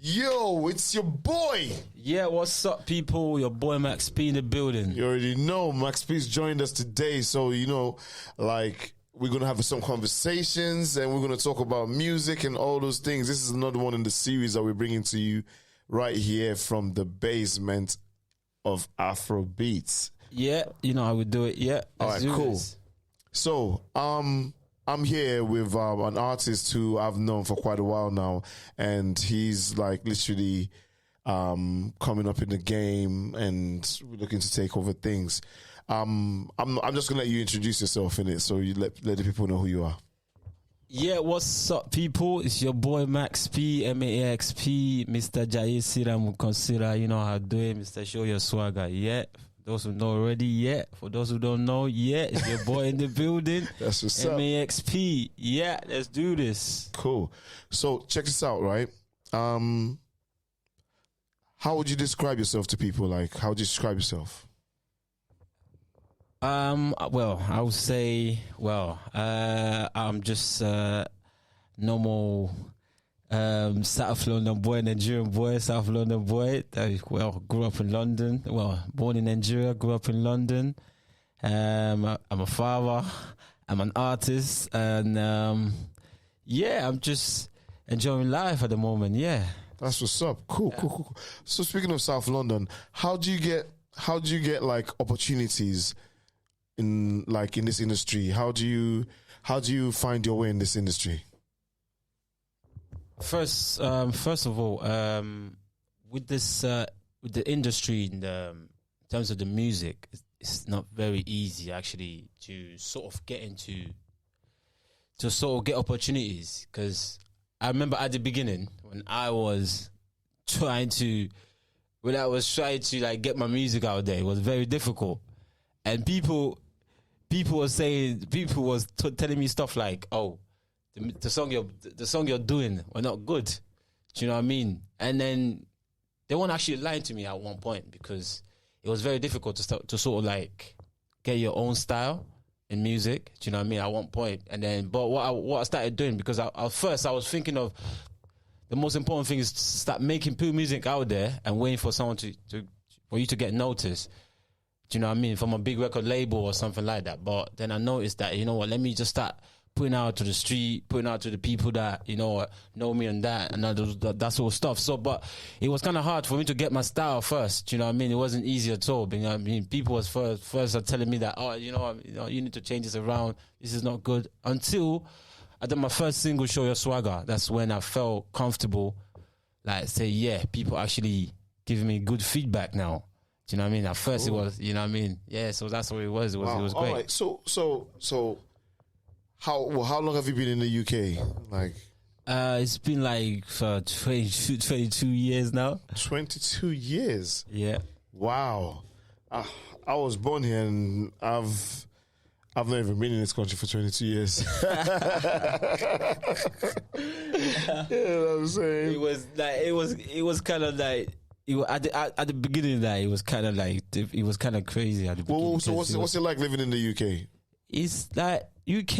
Yo, it's your boy. Yeah, what's up, people? Your boy Max P in the building. You already know Max P's joined us today, so we're gonna have some conversations and we're gonna talk about music and all those things. This is another one in the series that we're bringing to you right here from the basement of Afrobeats. Yeah, you know how we do it. Yeah, all right, cool. So, I'm here with an artist who I've known for quite a while now, and he's like literally coming up in the game and looking to take over things. I'm just gonna let you introduce yourself in it, so you let the people know who you are. Yeah, what's up, people? It's your boy Max P, MAXP, Mr. Jaye Siram consider. You know how to do it, Mr. Show Your Swagger. Yeah. Those who know already, yeah. For those who don't know, yeah, it's your boy in the building. That's what's up. MAXP. Yeah, let's do this. Cool. So check this out, right? How would you describe yourself to people? Like, how would you describe yourself? Well, I would say, I'm just normal South London boy, Nigerian boy, South London boy. Grew up in London. Well, born in Nigeria, grew up in London. I'm a father. I'm an artist, and I'm just enjoying life at the moment. Yeah, that's what's up. Cool. So speaking of South London, how do you get like opportunities in this industry? How do you find your way in this industry? First of all, with the industry in terms of the music, it's not very easy actually to sort of get opportunities. Because I remember at the beginning when I was trying to like get my music out there, it was very difficult, and people was telling me stuff like, "Oh, the song you're doing were not good." Do you know what I mean? And then they weren't actually lying to me at one point, because it was very difficult to sort of like get your own style in music. Do you know what I mean? At one point, and then but what I started doing, because at first I was thinking of the most important thing is to start making pure music out there and waiting for someone for you to get noticed. Do you know what I mean? From a big record label or something like that. But then I noticed that, you know what, let me just start putting out to the street, putting out to the people that, you know me and that sort of stuff. So, but it was kind of hard for me to get my style first. Do you know what I mean? It wasn't easy at all. You know what I mean? People was first are telling me that, you need to change this around. This is not good. Until I did my first single, Show Your Swagger. That's when I felt comfortable, like say, yeah, people actually giving me good feedback now. Do you know what I mean? At first it was, you know what I mean? Yeah, so that's what it was. It was great. All right. So how long have you been in the UK? Like, it's been like for 22 years now. 22 years. Yeah. Wow. I was born here and I've not even been in this country for 22 years. You know what I'm saying? It was kind of like. At the beginning, it was kind of crazy at the beginning. So what's it like living in the UK? It's like UK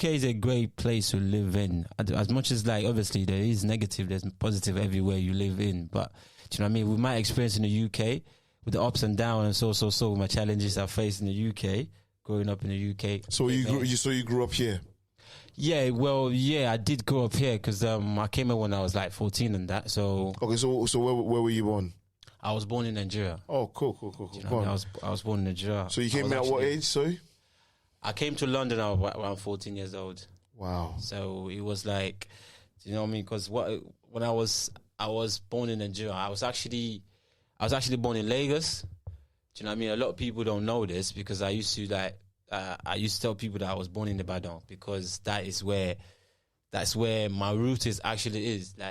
is a great place to live in. As much as like obviously there is negative, there's positive everywhere you live in. But do you know what I mean? With my experience in the UK, with the ups and downs, and so my challenges I faced in the UK, growing up in the UK. So you grew up here. Yeah, well, yeah, I did grow up here because I came here when I was like 14 and that. So okay, so where were you born? I was born in Nigeria. Oh, cool. You know I was born in Nigeria. So you came here at what age? Sorry, I came to London. I was around 14 years old. Wow. So it was like, you know what I mean? Because when I was born in Nigeria, I was actually born in Lagos. Do you know what I mean? A lot of people don't know this, because I used to tell people that I was born in Ibadan, because that's where my root is. Like,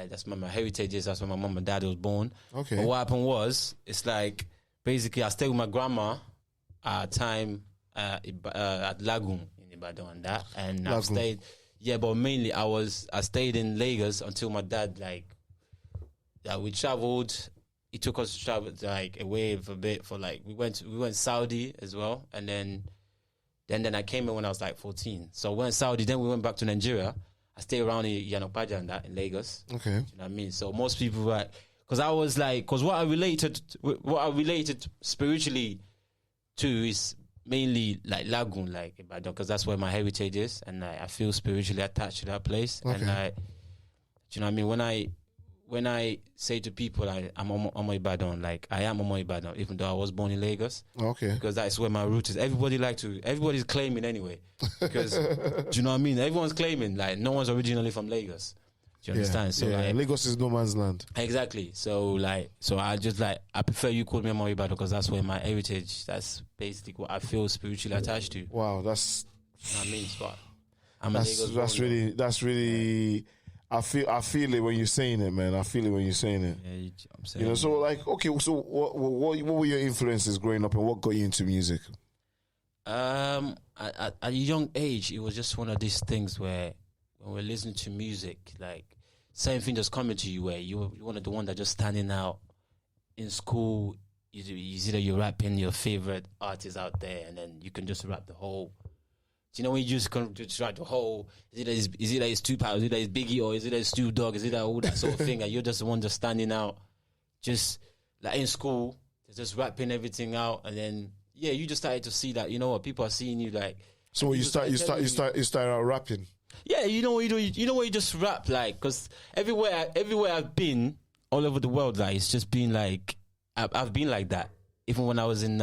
that's where my heritage is. That's where my mom and dad was born. Okay. But what happened was, it's like, basically I stayed with my grandma at time at Lagoon in Ibadan and that. And I stayed, but mainly I stayed in Lagos until my dad, we traveled. He took us to travel like away for a bit we went Saudi as well, and then I came in when I was like 14. So I went Saudi, then we went back to Nigeria. I stay around in Yanopaja and that in Lagos. Okay. Do you know what I mean? So most people like, because I was like, because what I related spiritually to is mainly like Lagoon, like Ibadan, because that's where my heritage is, and I feel spiritually attached to that place. Okay. And do you know what I mean? When I say to people I'm Omo Ibadan, like I am Omo Ibadan, even though I was born in Lagos. Okay. Because that's where my root is. Everybody's claiming anyway. Because do you know what I mean? Everyone's claiming, like no one's originally from Lagos. Do you understand? So like, Lagos is no man's land. Exactly. So I just like, I prefer you call me Omo Ibadan because that's where my heritage. That's basically what I feel spiritually attached to. Wow, that's. You know what I mean? So I'm a Lagos that's really. I feel it when you're saying it, man. I feel it when you're saying it. Yeah, I'm saying. You know, so like, okay, so what were your influences growing up, and what got you into music? At a young age, it was just one of these things where when we're listening to music, like same thing just coming to you, where you're one of the ones that just standing out in school. You're rapping your favorite artist out there, and then you can just rap the whole. Do you know when you just can just write the whole? Is it that it's Tupac? Is it that it's Biggie? Or is it that it's Snoop Dogg? Is it that all that sort of thing? And you're just the one just standing out, just like in school, just rapping everything out, and then you just started to see that, you know what, people are seeing you like. So you start out rapping. Yeah, you know what you just rap, like, because everywhere I've been all over the world, like it's just been like I've been like that. Even when I was in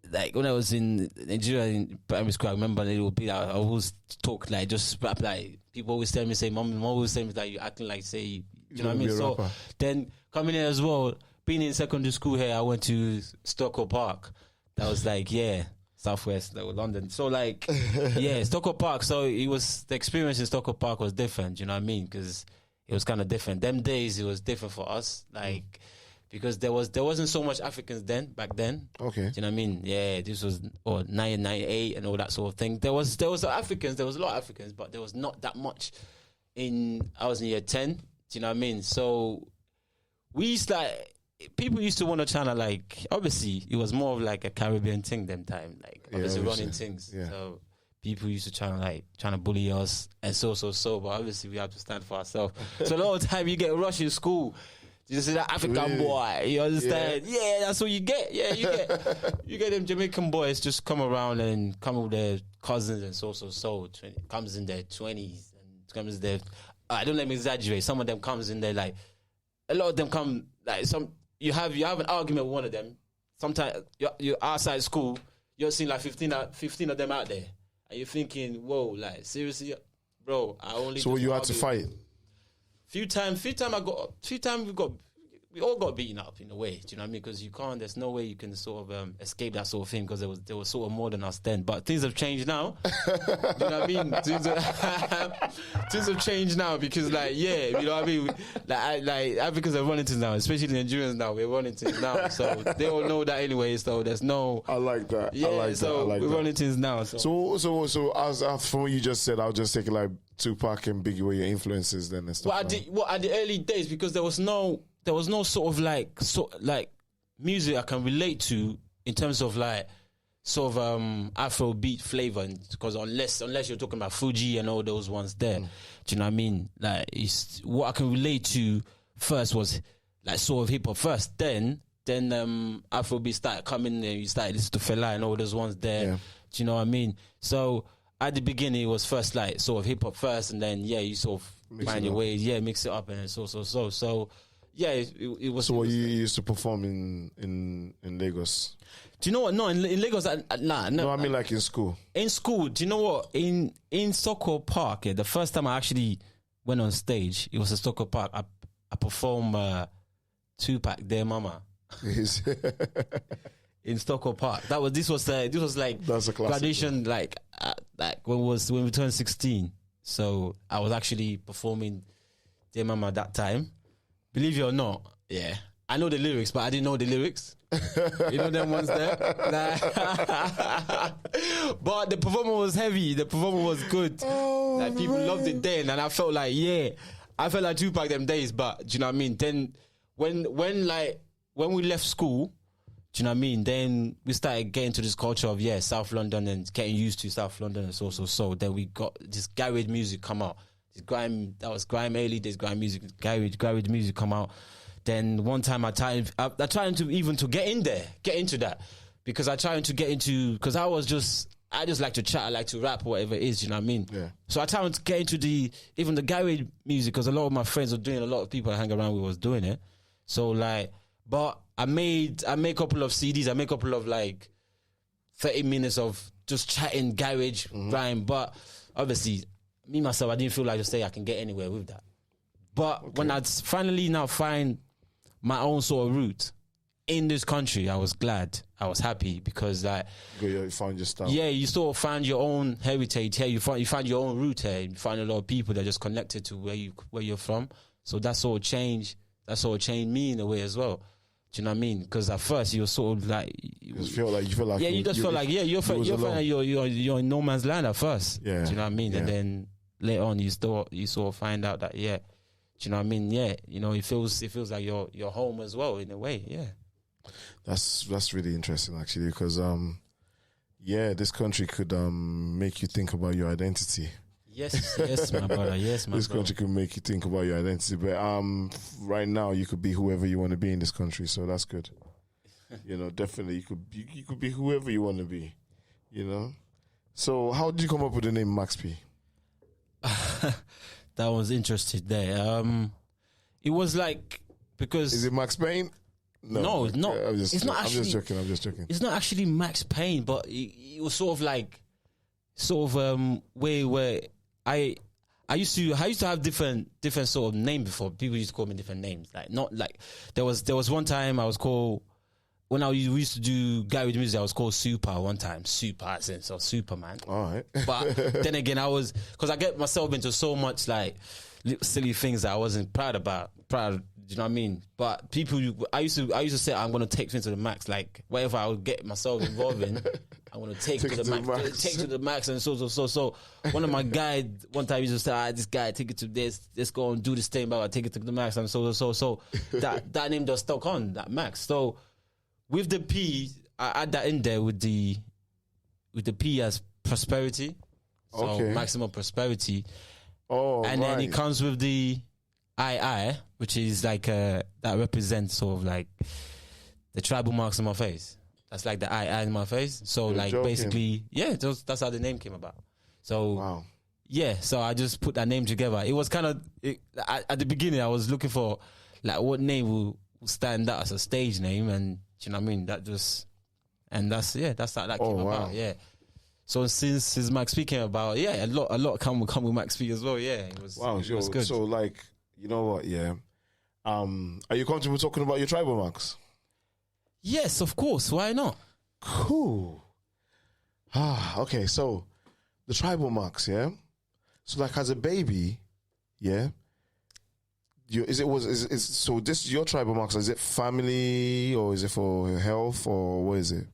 Nigeria in primary school, I remember it would be I always talk like just rap, like people always tell me, say mom always tell me like you acting like, say, you know what I mean? So then coming here as well, being in secondary school here, I went to Stockwell Park. That was like Southwest, that was London. So like Stockwell Park. So it was, the experience in Stockwell Park was different. You know what I mean? Because it was kind of different. Them days it was different for us, like. Because there wasn't so much Africans back then. Okay. Do you know what I mean? Yeah, this was 1998 and all that sort of thing. There was Africans, there was a lot of Africans, but there was not that much. I was in year 10. Do you know what I mean? So people used to want to channel, like, obviously it was more of like a Caribbean thing them time, like obviously running things. Yeah. So people used to trying to bully us and so, but obviously we have to stand for ourselves. So a lot of time you get rushed in school. You see that African boy, you understand? Yeah, that's what you get. Yeah, you get them Jamaican boys just come around and come with their cousins and so. Comes in their 20s and comes in their. Don't let me exaggerate. Some of them comes in there like, a lot of them come like some. You have an argument with one of them. Sometimes you're outside school, you're seeing like 15 of them out there, and you're thinking, whoa, like seriously, bro. So you had to fight. Few times we all got beaten up in a way. Do you know what I mean? Because you can't. There's no way you can sort of escape that sort of thing, because there was sort of more than us then. But things have changed now. Do you know what I mean? Things have changed now, because you know what I mean. Like Africans are running things now, especially Nigerians now. We're running things now, so they all know that anyway. So there's no. I like that. Yeah, I like so that. we're running things now. So as from what you just said, I'll just take like Tupac and Biggie were your influences then and stuff. At the early days, because there was no sort of like music I can relate to in terms of like sort of Afrobeat flavor, because unless you're talking about Fuji and all those ones there, do you know what I mean? Like, what I can relate to first was like sort of hip hop first, then Afrobeat started coming, and you started listening to Fela and all those ones there. Yeah. Do you know what I mean? So at the beginning, it was first like sort of hip hop first, and then you sort of find your way, mix it up, and then so. Yeah, it was. So what you used to perform in Lagos? Do you know what? No, in Lagos, nah. No, I mean like in school. In school, do you know what? In Stockwell Park, the first time I actually went on stage, it was at Stockwell Park. I performed Tupac, Dear Mama. In Stockwell Park. This was like that's a classic, graduation, like when we turned 16. So I was actually performing Dear Mama that time. Believe it or not, yeah. I know the lyrics, but I didn't know the lyrics. You know them ones there? But the performance was heavy. The performance was good. Oh, like, people loved it then. And I felt like, I felt like Tupac them days. But do you know what I mean? Then when we left school, Do you know what I mean? Then we started getting to this culture of South London and getting used to South London and so. Then we got this garage music come out. This grime, that was grime early. This grime music, garage music come out. Then one time I tried to even to get into that, because I tried to get into, because I just like to chat, I like to rap, whatever it is, you know what I mean? Yeah. So I tried to get into even the garage music, because a lot of my friends were doing it, a lot of people I hang around with was doing it. So like, but I made a couple of CDs, I made a couple of like 30 minutes of just chatting garage, grime, but obviously, me myself, I didn't feel like to say I can get anywhere with that. But when I finally now find my own sort of route in this country, I was glad, I was happy, because like, you found your style. Yeah, you sort of find your own heritage here. You find your own route here. You find a lot of people that are just connected to where you're from. So that sort of changed me in a way as well. Do you know what I mean? Because at first you were sort of like, you feel like you're in no man's land at first. Yeah. Do you know what I mean? Yeah. And then later on you sort of find out that do you know what I mean? Yeah, you know, it feels like your home as well in a way. Yeah. That's really interesting actually, because this country could make you think about your identity. Yes, my brother. Yes, my This brother. country could make you think about your identity, but right now you could be whoever you want to be in this country, so that's good. You know, definitely you could be whoever you want to be. You know, so how did you come up with the name Max P? That was interesting there. It was like, because Is it Max Payne? No, it's not. I'm just joking. It's not actually Max Payne, but it was sort of like, way where I used to have different sort of name before. People used to call me different names. Like, not like, there was one time I was called, when we used to do garage music, I was called Super one time. Super, as in, so Superman. All right. But then again, because I get myself into so much like little silly things that I wasn't proud about. Do you know what I mean? But people, I used to say, I'm going to take things to the max. Like, whatever I would get myself involved in, I'm going to take to the max. Take to the max. And so one of my guys, one time he just said, this guy, take it to this, let's go and do this thing, but I take it to the max. And so that name just stuck on, that Max. So with the P, I add that in there with the P as prosperity. So maximum prosperity. Oh, and then it comes with the II, which is like that represents sort of like the tribal marks on my face. That's like the II in my face. So You're like joking. basically, that's how the name came about. So wow. so I just put that name together. It was kind of at the beginning I was looking for like what name will stand out as a stage name, and you know what I mean. That's how that came about. Yeah. So since Max P came about, a lot come with Max P as well. Yeah, it was good. So like, you know what? Yeah. Are you comfortable talking about your tribal marks? Yes, of course. Why not? Cool. Okay. So the tribal marks, yeah. So like as a baby, yeah. So this your tribal marks? Is it family or is it for health or what is it?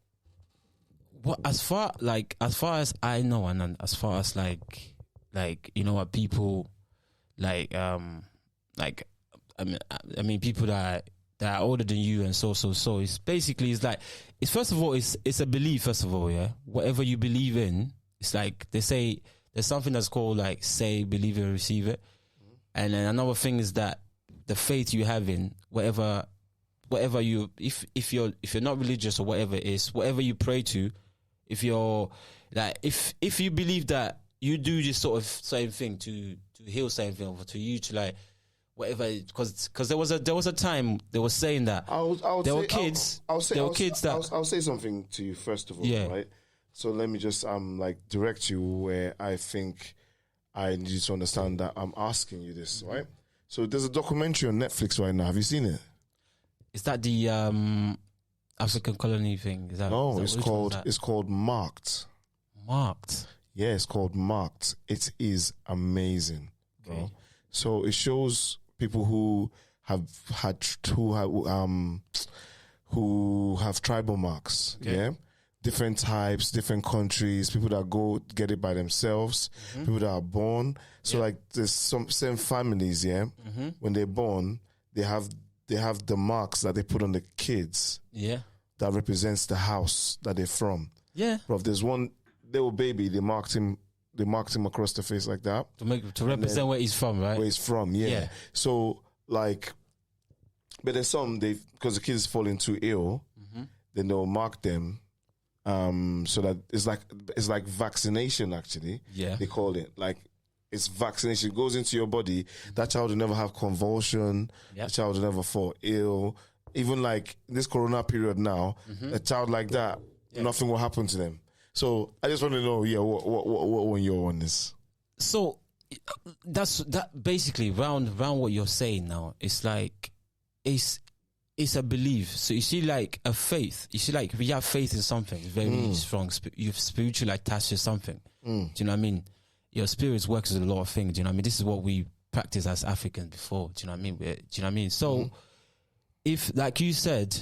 Well, as far as I know, and as far as like you know what people I mean people that are older than you and so it's basically it's first of all it's a belief, first of all, yeah. Whatever you believe in, it's like they say there's something that's called like say, believe it, receive it. And then another thing is that the faith you have in whatever you if you're not religious or whatever it is, whatever you pray to, if you're like if you believe that you do this sort of same thing to heal same thing, or to you to like whatever, because there was a time they were saying that there were kids that I'll say something to you first of all, right? So let me just like direct you where I think I need you to understand that I'm asking you this, right? So there's a documentary on Netflix right now. Have you seen it? Is that the African colony thing? No, it's called Marked. Marked. Yeah, it's called Marked. It is amazing. Okay. So it shows people who have tribal marks. Okay. Yeah. Different types, different countries, people that go get it by themselves, people that are born. So like there's some same families, when they're born, they have the marks that they put on the kids. Yeah. that represents the house that they're from. Yeah. Bro, if there's one little baby, they marked him across the face like that. To represent where he's from, right? Where he's from, yeah. So, like, but there's some, because the kids falling too ill, then they'll mark them. So that it's like vaccination, actually. Yeah. They call it. Like, it's vaccination. It goes into your body. That child will never have convulsion. That child will never fall ill. Even like this corona period now, a child like that, nothing will happen to them. So I just want to know, what when you're on this. So that basically round what you're saying now. It's like it's a belief. So you see, like a faith. You see, like if you have faith in something, it's very strong. You've spiritually attached to something. Do you know what I mean? Your spirit works with a lot of things. Do you know what I mean? This is what we practice as Africans before. Do you know what I mean? Do you know what I mean? So if, like you said,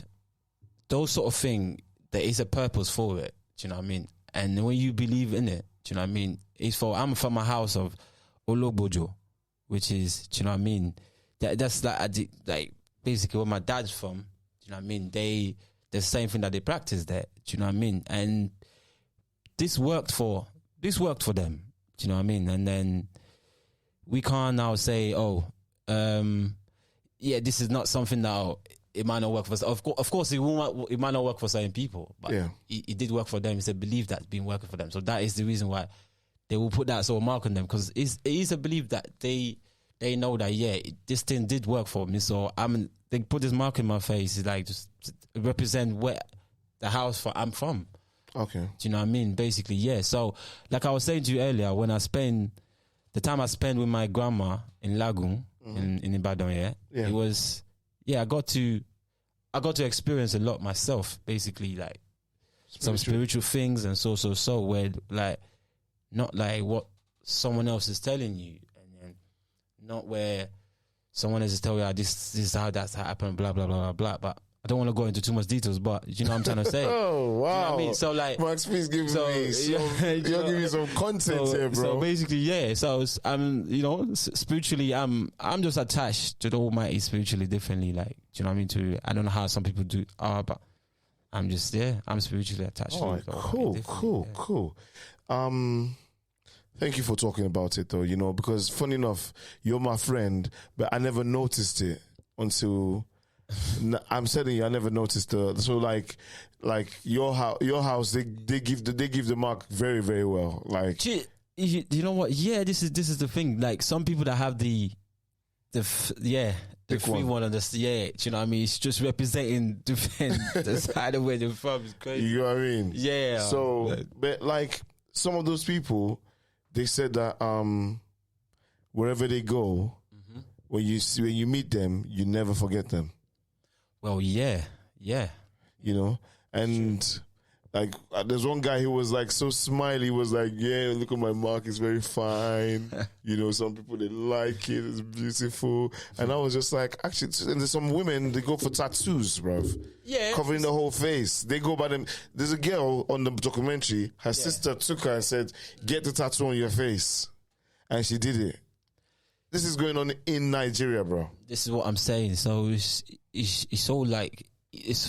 those sort of thing, there is a purpose for it. Do you know what I mean? And when you believe in it, do you know what I mean? I'm from a house of Ologbojo, which is, do you know what I mean? That's like basically where my dad's from. Do you know what I mean? The same thing that they practice there. Do you know what I mean? And this worked for them. Do you know what I mean? And then we can't now say, this is not something that it might not work for us. Of course, it might not work for certain people, but it did work for them. It's a belief that's been working for them. So that is the reason why they will put that sort of mark on them, because it is a belief that they know that, this thing did work for me. So they put this mark in my face, it's like just to represent where the house I'm from. Okay. Do you know what I mean? Basically, yeah. So, like I was saying to you earlier, when the time I spent with my grandma in Lagoon, in Ibadan, it was, I got to experience a lot myself, basically, like some spiritual things and so where, like, not like what someone else is telling you, and then not where someone else is telling you, this is how that's happened, blah blah blah blah blah. But I don't want to go into too much details, but you know what I'm trying to say. Oh, wow. Do you know what I mean? So, like, Max, please give me some content here, bro. So basically, so spiritually, I'm just attached to the Almighty spiritually differently. Like, do you know what I mean? I don't know how some people are, but I'm just I'm spiritually attached. All right, cool. Thank you for talking about it, though. Because funny enough, you're my friend, but I never noticed it until. I'm telling you, I never noticed so like your house, they give the mark very, very well. Like, you know what? Yeah, this is the thing. Like, some people that have the free one on this, do you know what I mean? It's just representing the side of where they're from. It's crazy. You know what I mean? Yeah. So, but like some of those people, they said that wherever they go, when you meet them, you never forget them. Well, yeah. And like there's one guy who was like so smiley, was like, look at my mark, it's very fine. Some people, they like it, it's beautiful. And I was just like, actually, and there's some women, they go for tattoos, bruv. Yeah. Covering the whole face. They go by them. There's a girl on the documentary, her sister took her and said, get the tattoo on your face. And she did it. This is going on in Nigeria, bro. This is what I'm saying. So it's all like,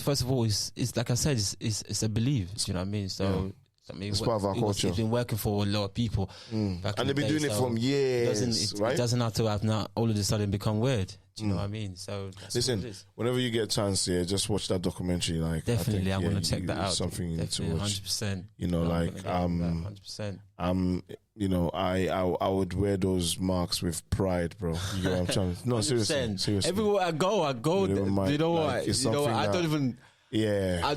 first of all, it's like I said, it's a belief. Do you know what I mean? So I mean, it's part of our culture. It's been working for a lot of people, and they've been doing it from years. It doesn't have to have now all of a sudden become weird. Do you know what I mean? So listen, whenever you get a chance, just watch that documentary. Like, definitely, I'm gonna check that out. Something you need to watch. 100%. 100%. I would wear those marks with pride, bro. You know what I'm trying to, no, seriously. Everywhere I go. You know what? I don't even. Yeah, I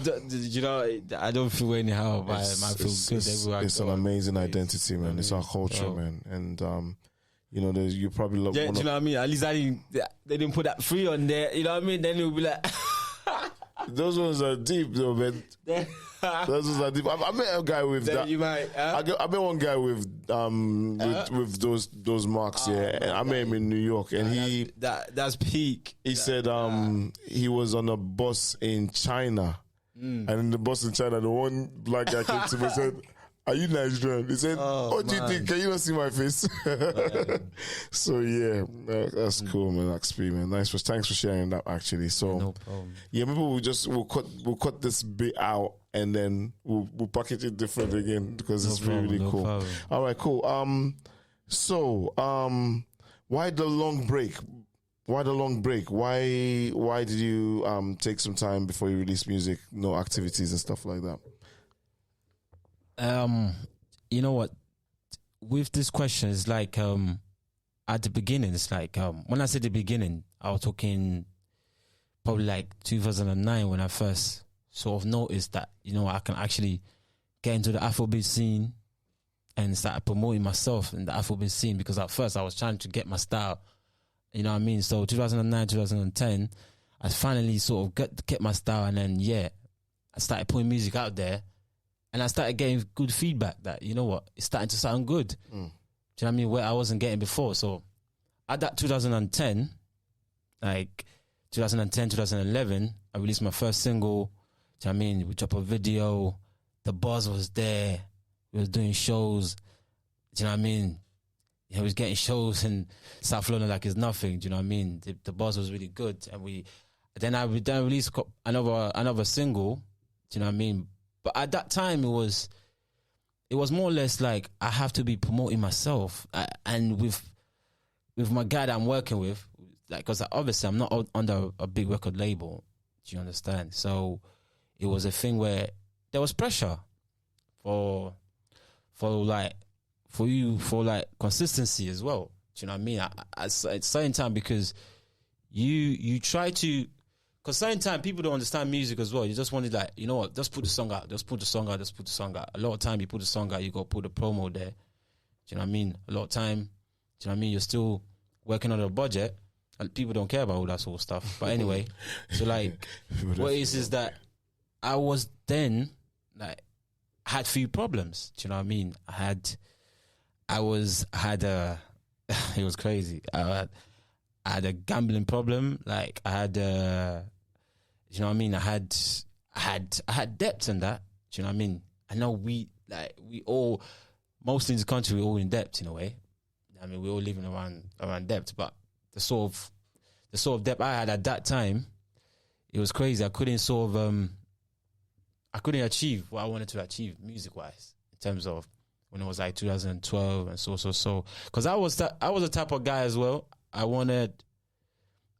don't feel anyhow. I feel good everywhere I go. It's an amazing identity, man. It's our culture, man, and you probably love. Yeah, do you know what I mean? At least they didn't put that free on there. You know what I mean? Then it would be like. Those ones are deep, though, man. Those ones are deep. I met a guy with that. You might. I met one guy with those marks. And I met him in New York, and that's peak. He said he was on a bus in China, and in the bus in China, the one black guy came to me and said, are you Nigerian? He said, what do you think? Can you not see my face? So yeah, that's cool, man. XP, man. Thanks for sharing that. Actually, so No problem. yeah, maybe we'll cut this bit out and then we'll package it different again because it's really cool. Problem. All right, cool. So why the long break? Why the long break? Why did you take some time before you release music? No activities and stuff like that. You know what? With this question, it's like at the beginning, it's like when I say the beginning, I was talking probably like 2009 when I first sort of noticed that, you know, I can actually get into the Afrobeat scene and start promoting myself in the Afrobeat scene, because at first I was trying to get my style, you know what I mean? So 2009, 2010, I finally sort of get my style, and then I started putting music out there, and I started getting good feedback that, you know what, it's starting to sound good. Do you know what I mean? Where I wasn't getting before. So at that 2010, like 2010, 2011, I released my first single. Do you know what I mean? We dropped a video. The buzz was there. We was doing shows. Do you know what I mean? I was getting shows in South London like it's nothing. Do you know what I mean? The buzz was really good, and then I released another single. Do you know what I mean? But at that time, it was more or less like I have to be promoting myself, and with my guy that I'm working with, like, because obviously I'm not under a big record label. Do you understand? So it was a thing where there was pressure for consistency as well. Do you know what I mean? At certain time, because you try to, because certain time people don't understand music as well. You just wanted, like, you know what, just put the song out, just put the song out, just put the song out. A lot of time you put the song out, you got to put the promo there. Do you know what I mean? A lot of time, do you know what I mean, you're still working on a budget and people don't care about all that sort of stuff. But anyway, so like what is that I was then, like, I had few problems. Do you know what I mean? it was crazy. I had a gambling problem. Like, I had you know what I mean? I had debts and that. Do you know what I mean? I know we all, most in this country, we're all in debt in a way. I mean, we're all living around debt, but the sort of debt I had at that time, it was crazy. I couldn't achieve what I wanted to achieve music wise, in terms of when it was like 2012 and so. Because I was the type of guy as well. I wanted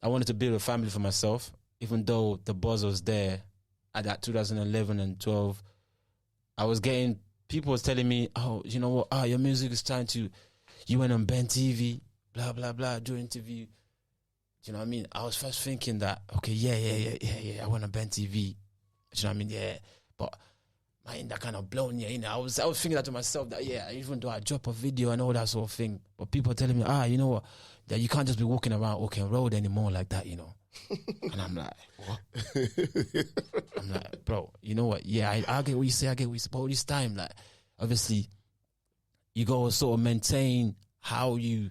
to build a family for myself, even though the buzz was there at that 2011 and 12. People was telling me, oh, you know what? Your music is trying to. You went on Ben TV, blah blah blah, do interview. Do you know what I mean? I was first thinking that, okay, yeah. I went on Ben TV. Do you know what I mean? Yeah, but man, that kind of blown. Yeah, you know, I was thinking that to myself that, yeah, even though I drop a video and all that sort of thing, but people are telling me, you know what? That you can't just be walking around Oaken Road anymore like that, you know. And I'm like, what? I'm like, bro, you know what? Yeah, I get what you say. But all this time, like, obviously, you go sort of maintain how you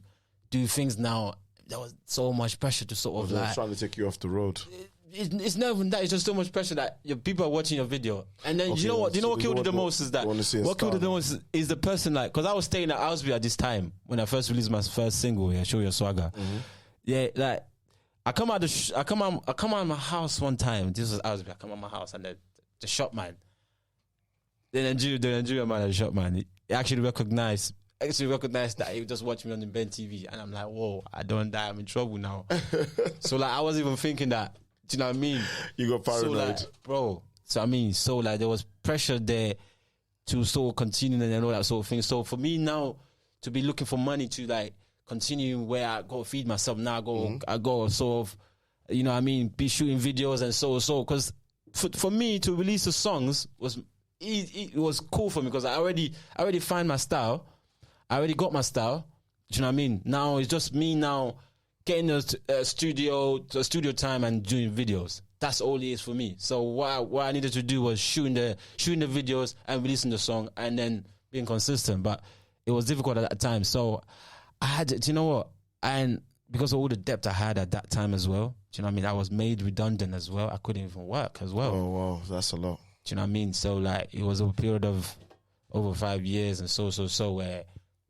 do things now. There was so much pressure to sort of like trying to take you off the road. It's not even that. It's just so much pressure that your people are watching your video, and then you know what? You know what killed it the most is that what killed it the most is the person, like, because I was staying at Ausby at this time when I first released my first single, Show Your Swagger. Mm-hmm. Yeah, like I come out of my house one time. This was Ausby. I come out of my house and the shop man, the Nigerian man at the shop man, he actually recognized that he would just watch me on the Ben TV, and I'm like, whoa, I don't die, I'm in trouble now. So like I was even thinking that. Do you know what I mean? You got paranoid. So, like, bro. So I mean, so like there was pressure there to sort of continue and all that sort of thing. So for me now to be looking for money to like continue where I go feed myself now, I go sort of, you know what I mean, be shooting videos and so. Because for me to release the songs it was cool for me because I already find my style. I already got my style. Do you know what I mean? Now it's just me now getting a studio time and doing videos. That's all it is for me. So what I needed to do was shooting the videos and releasing the song and then being consistent. But it was difficult at that time. So I had to, do you know what? And because of all the debt I had at that time as well, do you know what I mean? I was made redundant as well. I couldn't even work as well. Oh, wow. That's a lot. Do you know what I mean? So like it was a period of over 5 years and so where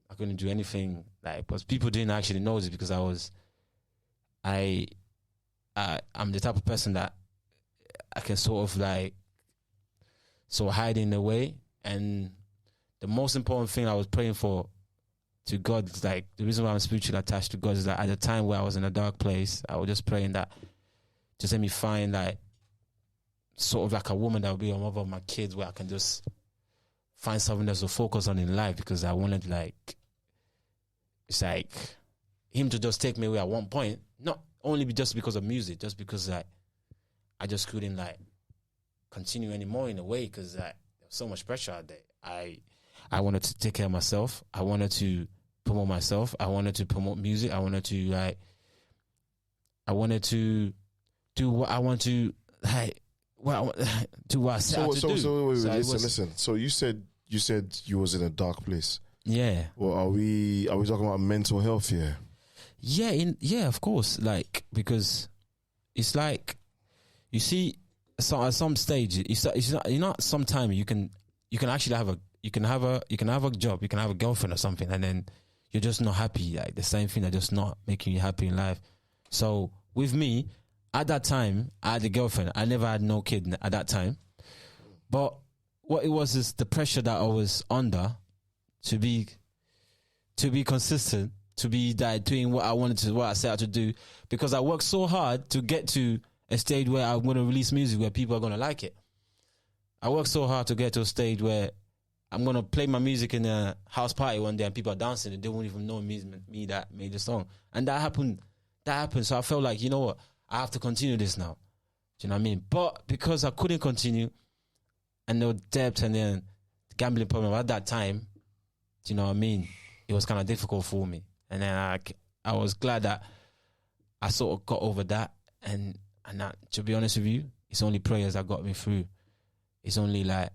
I couldn't do anything, like, but people didn't actually notice because I'm the type of person that I can sort of hide in a way. And the most important thing I was praying for to God is like, the reason why I'm spiritually attached to God is that at the time where I was in a dark place, I was just praying that just let me find like sort of like a woman that will be a mother of my kids, where I can just find something that's to focus on in life, because I wanted like, it's like him to just take me away at one point, not only just because of music, just because like I just couldn't like continue anymore in a way, because like there was so much pressure out there. I wanted to take care of myself. I wanted to promote myself. I wanted to promote music. I wanted to do what I want to, like, do what I set out to do. So wait, listen. So you said you was in a dark place. Yeah. Well, are we talking about mental health here? Yeah, of course. Like, because it's like, you see, so at some stage, sometime you can actually have a job, you can have a girlfriend or something, and then you're just not happy. Like the same thing that just not making you happy in life. So with me, at that time, I had a girlfriend. I never had no kid at that time. But what it was is the pressure that I was under to be consistent, to be doing what I set out to do, because I worked so hard to get to a stage where I'm going to release music where people are going to like it. I worked so hard to get to a stage where I'm going to play my music in a house party one day and people are dancing and they won't even know me that made the song. And that happened. So I felt like, you know what? I have to continue this now. Do you know what I mean? But because I couldn't continue, and there were debts and then the gambling problem at that time, do you know what I mean? It was kind of difficult for me. And then I was glad that I sort of got over that. And that, to be honest with you, it's only prayers that got me through. It's only like,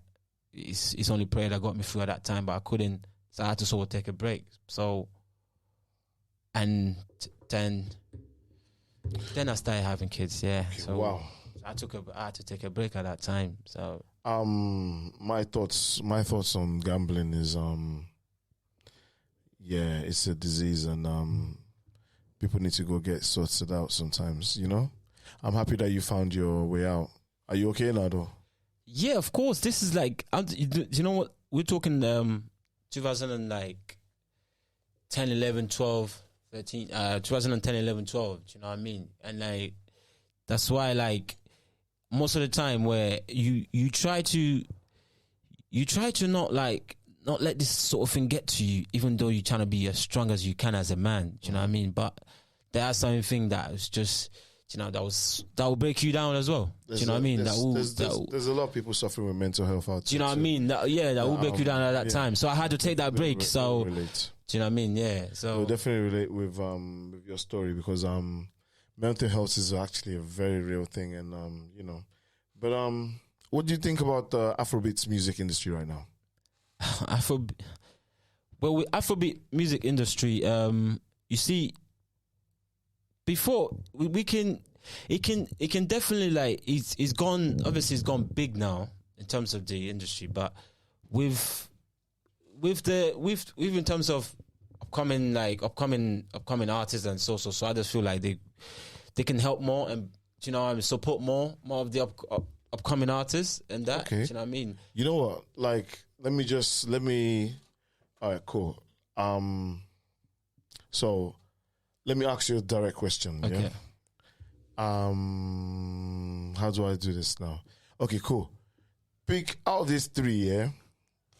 it's only prayer that got me through at that time, but I couldn't, so I had to sort of take a break. So, and then I started having kids, yeah. So wow. I had to take a break at that time. So my thoughts on gambling is yeah, it's a disease, and people need to go get sorted out sometimes, you know? I'm happy that you found your way out. Are you okay now though? Yeah, of course. This is like, you know what? We're talking 2010, 11, 12, 13, 2010, 11, 12. Do you know what I mean? And like, that's why, like, most of the time where you try to not let this sort of thing get to you, even though you're trying to be as strong as you can as a man. Do you know what I mean? But there are something that is just, you know, that will break you down as well. Do you know what I mean? There's a lot of people suffering with mental health out there. Do you know what I mean? That will break you down at that time. So I had to take that break. So, do you know what I mean? Yeah. So we'll definitely relate with your story, because mental health is actually a very real thing, and you know. But what do you think about the Afrobeats music industry right now? With Afrobeat music industry, you see, before it can definitely, like, it's gone. Obviously, it's gone big now in terms of the industry, but with in terms of upcoming artists and so I just feel like they can help more, and, you know, support more of the upcoming artists and that. Okay. Do you know what I mean? You know what? Like, let me. All right, cool. So let me ask you a direct question. Okay. Yeah. How do I do this now? Okay, cool. Pick out of these three, yeah.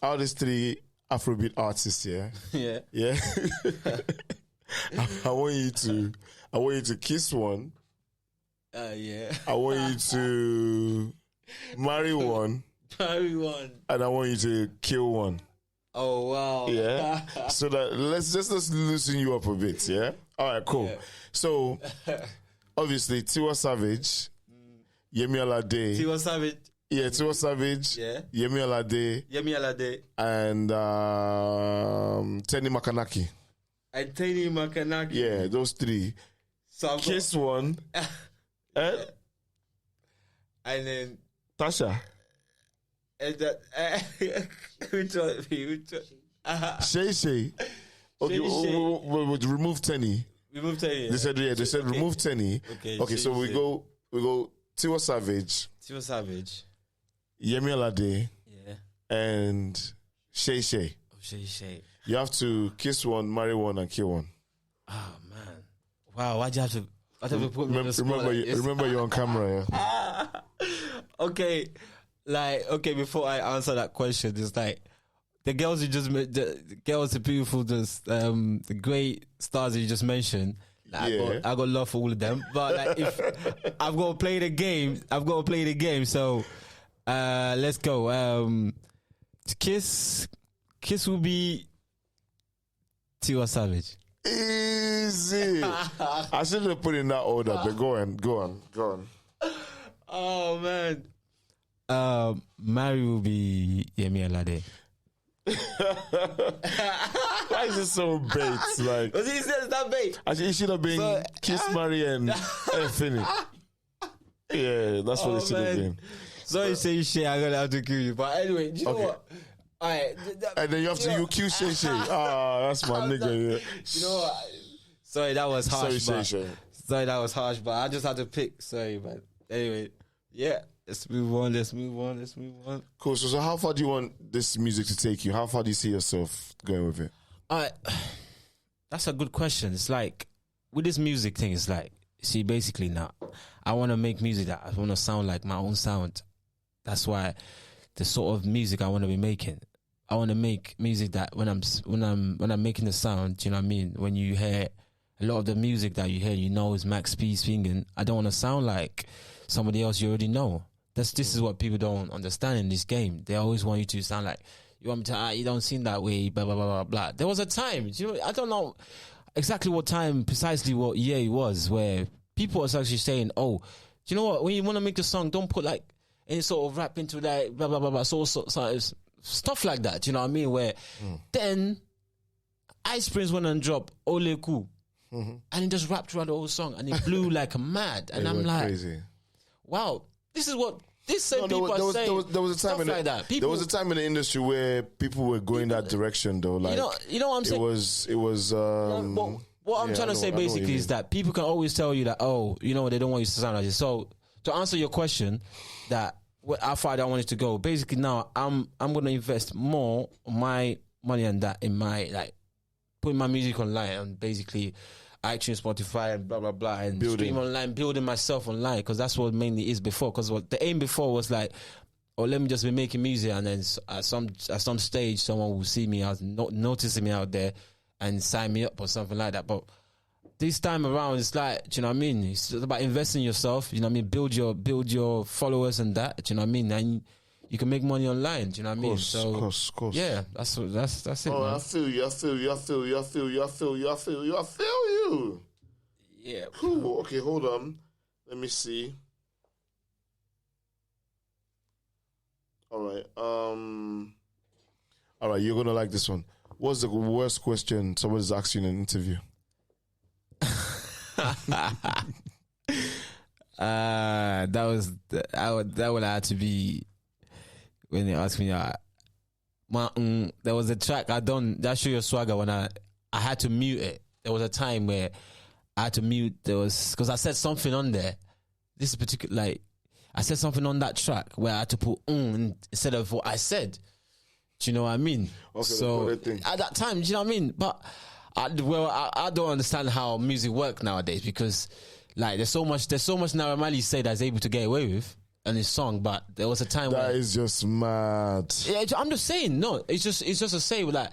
Out of these three Afrobeat artists, yeah. Yeah. Yeah. I want you to kiss one. Yeah. I want you to marry one. And I want you to kill one. Oh wow. Yeah. So that let's loosen you up a bit, yeah? All right, cool. Yeah. So obviously Tiwa Savage, Yemi Alade. Tiwa Savage. Yeah, Tiwa Savage. Yeah. Yemi Alade. And Tenny Makanaki. And Tenny Makanaki. Yeah, those three. So kiss one. And then Tasha. And that which one? Shay Shay. Okay, we'll remove Tenny. Remove Tenny. They said remove Tenny. Okay, so we go Tiwa Savage. Yemi Alade. Yeah. And Shay Shay. Oh, Shay. You have to kiss one, marry one, and kill one. Oh man! Wow, why'd you have to put me on the spot? Remember you're on camera. Yeah? Okay, before I answer that question, it's like the girls you just the girls, the beautiful, the great stars that you just mentioned. Like, I got love for all of them, but like, if I've got to play the game, So let's go. Kiss will be Tiwa Savage. Easy. I shouldn't have put in that order, but go on. Oh man. Mary will be Yemi Alade. Why is it so bait? Like, he said it's not bait. Actually, it should have been kiss, marry, and finish. Yeah, that's what it should have been. Sorry, say shit. I'm gonna have to kill you. But anyway, do you know what? All right, and then you have to kill Shay Shay. That's my nigga. Yeah. You know what? Sorry, that was harsh. Sorry, that was harsh. But I just had to pick. Sorry, but anyway, yeah. Let's move on. Cool. So how far do you want this music to take you? How far do you see yourself going with it? That's a good question. It's like with this music thing. It's like, see, basically now, I want to make music that I want to sound like my own sound. That's why the sort of music I want to be making. I want to make music that when I'm making the sound, you know what I mean? When you hear a lot of the music that you hear, you know, is Max P singing. I don't want to sound like somebody else you already know. This is what people don't understand in this game. They always want you to sound like, you want me to, you don't seem that way, blah, blah, blah, blah, blah. There was a time, you know, I don't know exactly what time, precisely what year it was, where people was actually saying, oh, do you know what, when you want to make a song, don't put like any sort of rap into that, blah, blah, blah, blah, so stuff like that, you know what I mean? Where then Ice Prince went and dropped Ole Ku, and he just rapped throughout the whole song, and it blew like mad. And I'm like, crazy. Wow, this is what this same people are saying. There was a time like that. There was a time in the industry where people were going that direction, though. Like, you know what I'm saying? It was. What I'm trying to say basically is that people can always tell you that, oh, you know, they don't want you to sound like this. So to answer your question, that how far I want it to go, basically now I'm going to invest more of my money on that, in my, like, putting my music online and basically iTunes, Spotify, and blah blah blah, and stream online, building myself online, because that's what mainly is before. Because what the aim before was like, oh, let me just be making music, and then at some stage someone will see me out, noticing me out there, and sign me up or something like that. But this time around, it's like, do you know what I mean? It's about investing in yourself. You know what I mean? Build your followers and that. Do you know what I mean? And you can make money online. Do you know what I mean? Of course. Yeah, that's it. Oh, man. I feel you. Yeah. Cool. Okay, hold on. Let me see. All right. You're gonna like this one. What's the worst question somebody's asked you in an interview? That would have to be when they asked me. There was a track I done that Show Your Swagger when I had to mute it. There was a time where I had to mute. Because I said something on there. This is particular, like, I said something on that track where I had to put instead of what I said. Do you know what I mean? Okay, so at that time, do you know what I mean? But I don't understand how music works nowadays, because like there's so much now Mali say that's able to get away with on his song, but there was a time that is just mad. Yeah, I'm just saying, no, it's just to say, like,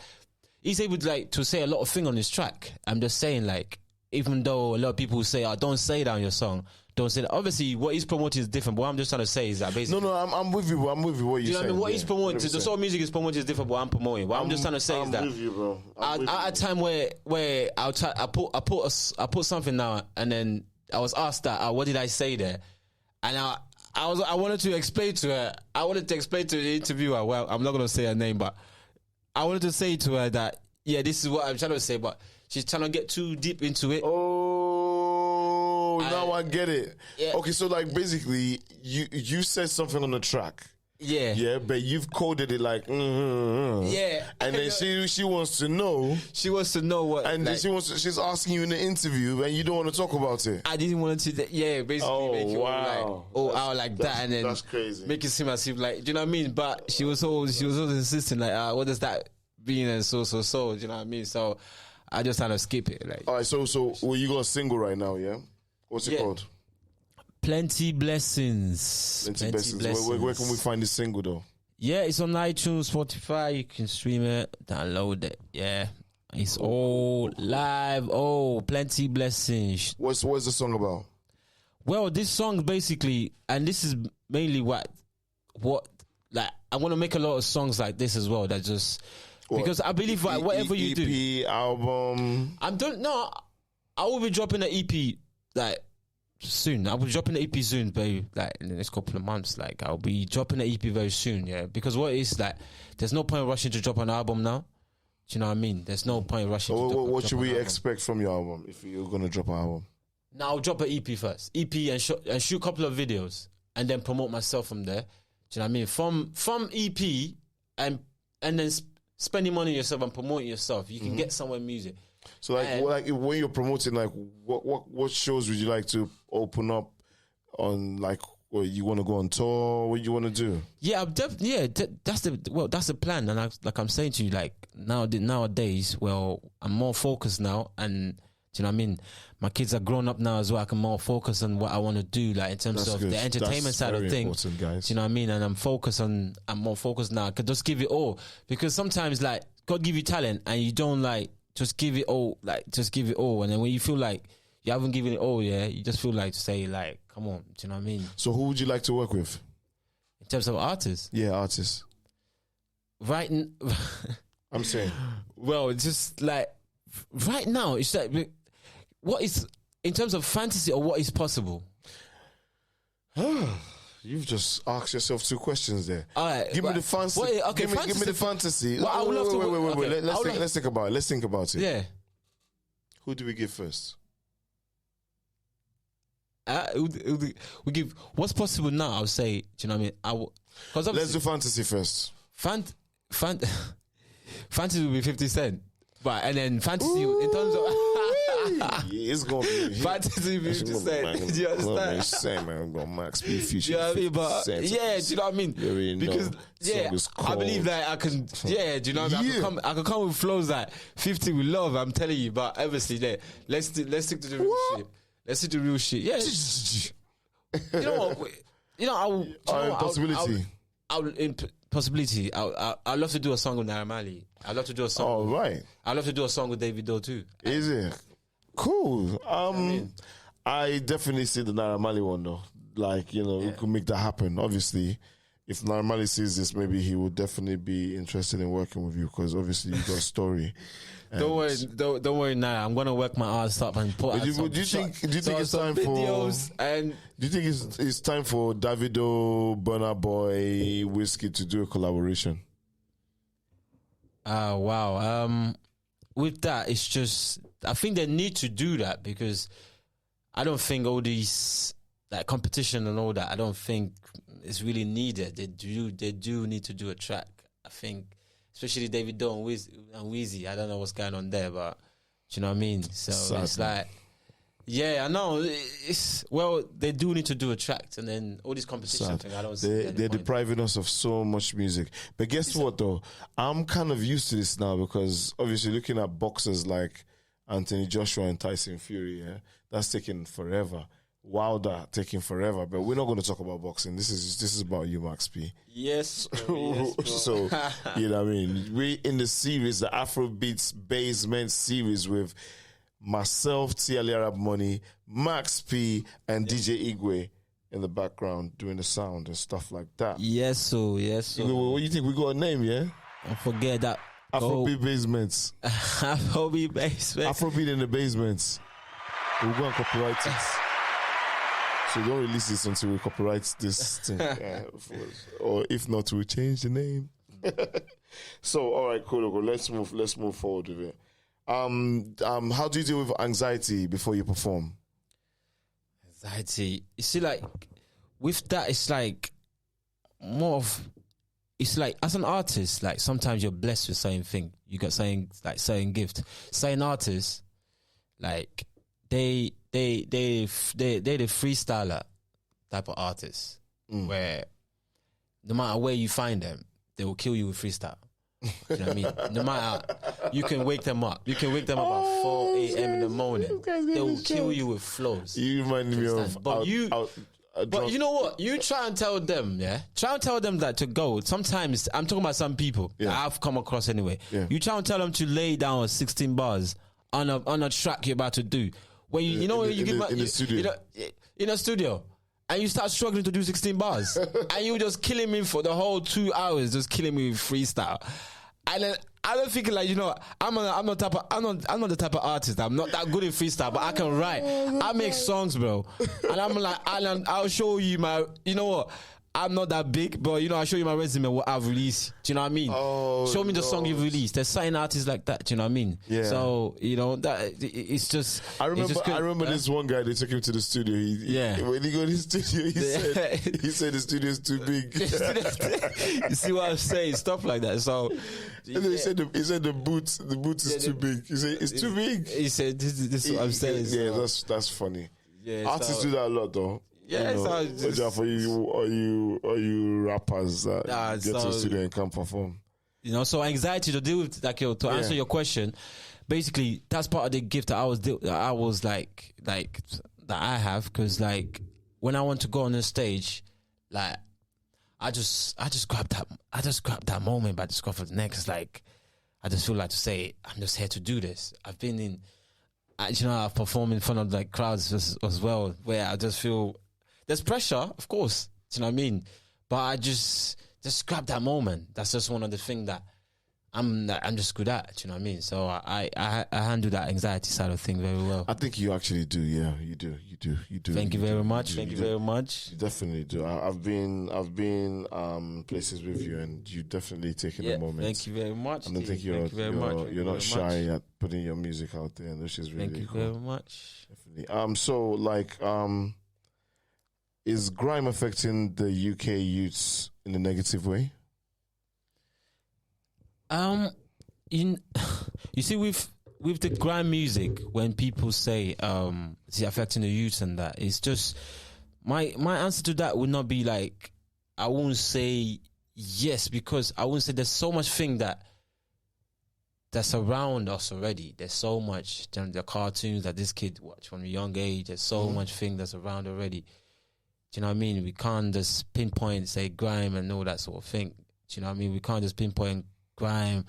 he's able to, like, to say a lot of things on his track. I'm just saying, like, even though a lot of people say, oh, don't say that on your song, don't say that. Obviously, what he's promoting is different, but what I'm just trying to say is that basically... No, I'm with you. I'm with you. What you're saying. You know what I mean? What he's promoting, the sort of music he's promoting is different, but what I'm promoting. What I'm just trying to say is that... I'm with you, bro. At a time where I put something now, and then I was asked that, what did I say there? And I wanted to explain to her. I wanted to explain to the interviewer. Well, I'm not going to say her name, but I wanted to say to her that, yeah, this is what I'm trying to say, but she's trying to get too deep into it. Oh, now I get it. Yeah. Okay, so like basically, you said something on the track, Yeah, but you've coded it like, Yeah. And then she wants to know. She wants to know what. And like, she's asking you in the interview, and you don't want to talk about it. I didn't want to. Basically make it all out like that, and then that's crazy. Make it seem as if like, do you know what I mean? But she was always insisting like, what does that mean? And so. Do you know what I mean? So I just had to skip it. Like, all right, so well, you got a single right now, yeah? What's it called? Plenty Blessings. Plenty Blessings. Where can we find this single though? Yeah, it's on iTunes, Spotify. You can stream it, download it. Yeah, it's all live. Oh, Plenty Blessings. What's the song about? Well, this song basically, and this is mainly what like I want to make a lot of songs like this as well. That just because I believe whatever you do, EP, album. I will be dropping an EP like soon. I will be dropping an EP soon, babe. Like in the next couple of months. Like I'll be dropping an EP very soon. Yeah, because what is like, there's no point rushing to drop an album now. Do you know what I mean? There's no point rushing. What should we expect from your album if you're gonna drop an album? Now I'll drop an EP first. EP and shoot a couple of videos and then promote myself from there. Do you know what I mean? From EP and then spending money on yourself and promoting yourself, you can get somewhere music. So like when you're promoting, like what shows would you like to open up on? Like, or you want to go on tour? What you want to do? Yeah, that's the plan. And I'm saying to you, like nowadays, well, I'm more focused now, and do you know what I mean? My kids are grown up now as well. I can more focus on what I want to do, like in terms of the entertainment side of things. Guys. Do you know what I mean? And I'm more focused now. I could just give it all, because sometimes like God give you talent and you don't like just give it all. And then when you feel like you haven't given it all, you just feel like to say like, come on, do you know what I mean? So who would you like to work with? In terms of artists? Yeah, artists. Right. I'm saying. Well, it's just like right now, it's like, what is, in terms of fantasy or what is possible? You've just asked yourself two questions there. All right, give me the fantasy. Give me the fantasy. Wait. Let's think about it. Let's think about it. Yeah. Who do we give first? We give what's possible now. I'll say. Do you know what I mean? Let's do fantasy first. Fantasy will be 50 Cent, but and then fantasy in terms of. It's gonna be fantasy 50 Cent. Do you understand? Same man, I'm gonna Max be future. Do you know what I mean? But do you know what I mean? Because I believe that I can. Yeah, do you know what I mean? I can come with flows like 50 with love. I'm telling you, but obviously, let's stick to the real shit. Let's stick to the real shit. Yeah. You know what? You know, possibility. Possibility. I'd love to do a song with Naira Marley. I'd love to do a song. Oh, right. I'd love to do a song with David Doe too. Is it? Cool. I definitely see the Naira Marley one though. Like, we could make that happen. Obviously, if Naira Marley sees this, maybe he would definitely be interested in working with you, because obviously you got a story. Don't worry, Naira. I'm gonna work my ass up and put. Do you think it's time for? And do you think it's time for Davido, Burna Boy, Whiskey to do a collaboration? Wow. With that, it's just, I think they need to do that, because I don't think all these like competition and all that, I don't think it's really needed. They do need to do a track. I think, especially David Doe and Weezy. I don't know what's going on there, but do you know what I mean? So it's like, yeah, I know. They do need to do a track, and then all these competition thing, I don't see. They're depriving us of so much music. But guess what though? I'm kind of used to this now, because obviously looking at boxers like Anthony Joshua and Tyson Fury, that's taking forever. Wilder taking forever. But we're not going to talk about boxing. This is about you, Max P. Yes. So you know what I mean? We in the series, the Afrobeats Basement series, with myself, Ali Arabmoney, Max P, and DJ Igwe in the background doing the sound and stuff like that. Yes, so. What do you think? We got a name, yeah? I forget that. Afrobeat Basements. Afrobeat Basements. Afrobeat in the Basements. We're going to copyright it. So don't release this until we copyright this thing. Or if not, we'll change the name. So, all right, cool. Let's move forward with it. How do you deal with anxiety before you perform? Anxiety. You see, like, with that, it's like, more of, it's like as an artist, like sometimes you're blessed with certain thing. You got certain like certain gift. Certain artists, like they the freestyler type of artists where no matter where you find them, they will kill you with freestyle. You know what I mean? No matter, you can wake them up. You can wake them up at 4 a.m. in the morning. They will kill you with flows. You remind me of. But you know what? You try and tell them, yeah? Try and tell them that to go. Sometimes, I'm talking about some people that I've come across anyway. Yeah. You try and tell them to lay down 16 bars on a track you're about to do. When you in the studio. In a studio. And you start struggling to do 16 bars. And you just killing me for the whole 2 hours, just killing me with freestyle. And then I don't think like, you know, I'm not the type of artist. I'm not that good in freestyle, but I can write. I make songs, bro. And I'm like, Alan, I'll show you you know what? I'm not that big, but you know, I'll show you my resume, what I've released. Do you know what I mean? Show me the song you've released. There's certain artists like that. Do you know what I mean? Yeah. So, you know, that it's just. I remember this one guy, they took him to the studio. When he got to the studio, he said the studio is too big. You see what I'm saying? Stuff like that. So. And then he said the boots is too big. He said it's too big. He said this is what I'm saying. Yeah, that's funny. Yeah, artists do that a lot though. Yeah, for you rappers that get to the studio and can't perform. You know, so anxiety to deal with, like, to answer your question, basically that's part of the gift that I was like that I have, because like when I want to go on the stage, like I just grab that moment by the scruff of the neck. It's like I just feel like to say I'm just here to do this. I've been in, you know, I've performed in front of like crowds as well, where I just feel. There's pressure, of course. Do you know what I mean? But I just grab that moment. That's just one of the things that I'm just good at. Do you know what I mean? So I handle that anxiety side of things very well. I think you actually do. Yeah, you do. Thank you very much. Thank you very much. You definitely do. I've been places with you, and you definitely taken the moment. Thank you very much. And I think you're not shy at putting your music out there, which is really cool. Thank you very much. Definitely. So like is grime affecting the UK youths in a negative way? You see, with the grime music, when people say it's affecting the youth and that, it's just my answer to that would not be like, I won't say yes, because I won't say there's so much thing that's around us already. There's so much, the cartoons that this kid watch from a young age. There's so much thing that's around already. Do you know what I mean? We can't just pinpoint, say, grime and all that sort of thing. Do you know what I mean? We can't just pinpoint grime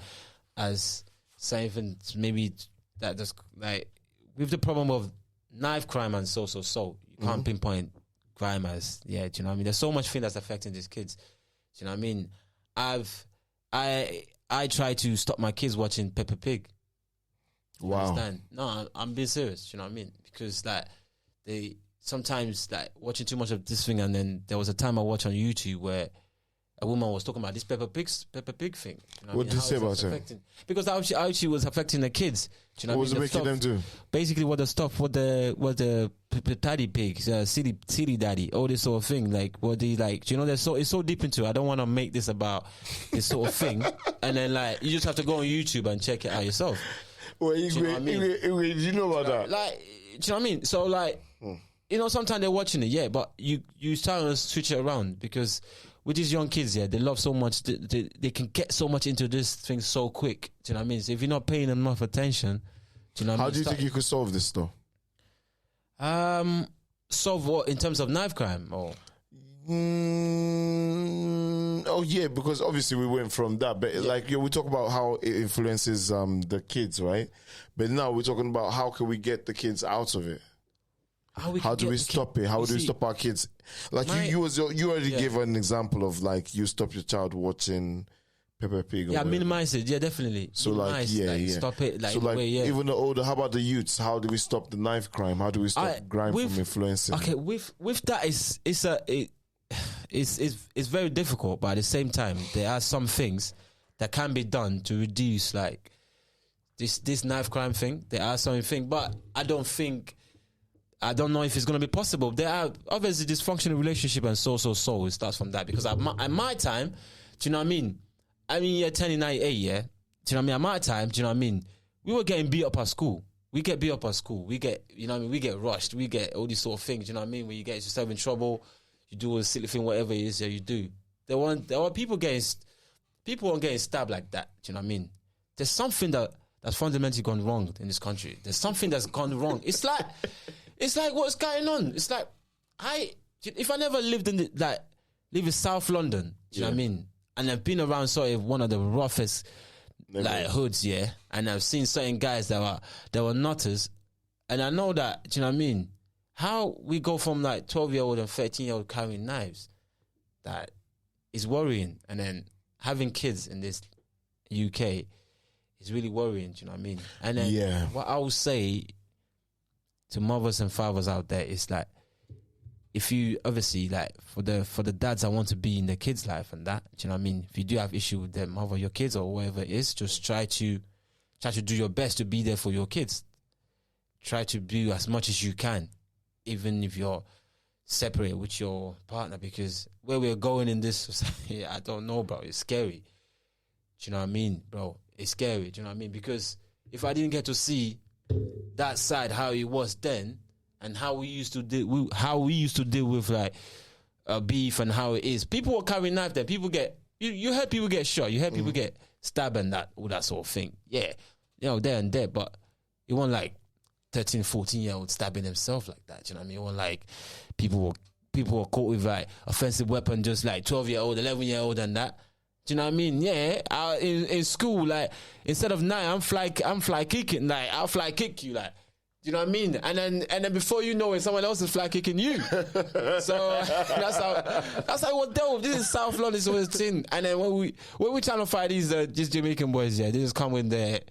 as something maybe that just, like, with the problem of knife crime and so. You can't pinpoint grime as, do you know what I mean? There's so much thing that's affecting these kids. Do you know what I mean? I try to stop my kids watching Peppa Pig. Wow. Understand? No, I'm being serious. You know what I mean? Because like they sometimes like watching too much of this thing, and then there was a time I watched on YouTube where a woman was talking about this Peppa Pig thing. You know what did you say about it? Because how she was affecting the kids. Do you know what was it making them do? Basically, what the daddy pig, silly daddy, all this sort of thing. Like what they like, you know, it's so deep into it. I don't want to make this about this sort of thing, and then like you just have to go on YouTube and check it out yourself. Well, you know about that? Like, do you know what I mean? So like, you know, sometimes they're watching it, but you start to switch it around, because with these young kids, they love so much. They can get so much into this thing so quick. Do you know what I mean? So if you're not paying them enough attention, do you know what I mean? How do you think you could solve this though? Solve what in terms of knife crime or? Oh yeah, because obviously we went from that, but like we talk about how it influences the kids, right? But now we're talking about how can we get the kids out of it? How do we stop it? How do we stop our kids? Like you already gave an example of like you stop your child watching Peppa Pig. Yeah, minimize it. Yeah, definitely. So minimize, stop it. Like, so even the older. How about the youths? How do we stop the knife crime? How do we stop crime from influencing? Okay, with that it's very difficult, but at the same time there are some things that can be done to reduce like this knife crime thing. There are some things, but I don't think. I don't know if it's going to be possible. There are obviously dysfunctional relationship and so. It starts from that because at my time, do you know what I mean? I mean, yeah, 10 98, yeah. Do you know what I mean? At my time, do you know what I mean? We were getting beat up at school. We get beat up at school. We get, you know what I mean? We get rushed. We get all these sort of things, you know what I mean? When you get yourself in trouble, you do a silly thing, whatever it is, yeah, you do. There were people weren't getting stabbed like that, do you know what I mean? There's something that's fundamentally gone wrong in this country. There's something that's gone wrong. It's like what's going on? It's like if I never lived live in South London, do you know what I mean? And I've been around sort of one of the roughest like hoods, yeah. And I've seen certain guys that were nutters, and I know that, do you know what I mean? How we go from like 12-year-old and 13-year-old carrying knives, that is worrying, and then having kids in this UK is really worrying. Do you know what I mean? And then what I would say to mothers and fathers out there is like, if you obviously like for the dads that want to be in their kids' life and that, do you know what I mean? If you do have issue with them, over your kids or whatever it is, just try to do your best to be there for your kids. Try to do as much as you can, even if you're separate with your partner, because where we're going in this society, I don't know, bro. It's scary. Do you know what I mean, bro? It's scary. Do you know what I mean? Because if I didn't get to see that side, how it was then, and how we used to deal with like beef and how it is. People were carrying knife there. People get you heard people get shot. You heard people get stabbed and that all that sort of thing. Yeah, you know, there and there. But it wasn't like 13, 14-year-olds stabbing themselves like that. Do you know what I mean? It wasn't like people were caught with like offensive weapon, just like 12-year-old, 11-year-old and that. Do you know what I mean? Yeah, in school, like instead of nine, I'm fly kicking. Like I'll fly kick you, like. Do you know what I mean? And then before you know it, someone else is fly kicking you. So that's how it was dealt with. This is South London, so it's thing. And then when we trying to fight these Jamaican boys, yeah, they just come in there.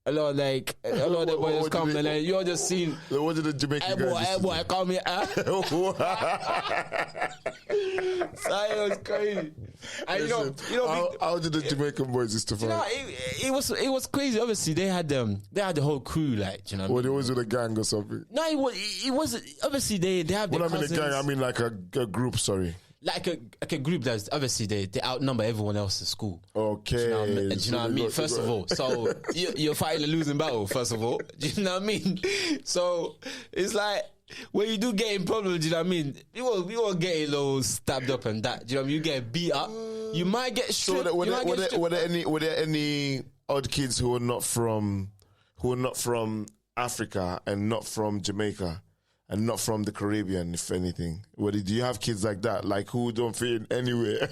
A lot of the boys come and then you're just seeing. What did the Jamaican guys boy, call me. So it was crazy. And how did the Jamaican boys used to fight? You know, it was crazy. Obviously, they had the whole crew, like, you know. Well, they was with a gang or something. No, it was obviously they have. When I mean a gang, I mean like a group. Sorry. Like a group that's obviously they outnumber everyone else in school. Okay. Do you know what I mean? First of all, so you're fighting a losing battle, first of all. Do you know what I mean? So it's like when you do get in problems, do you know what I mean? You won't get a little stabbed up and that. Do you know what I mean? You get beat up. You might get stripped. So were there any odd kids who were not from Africa and not from Jamaica? And not from the Caribbean, if anything. Do you have kids like that, like who don't fit in anywhere?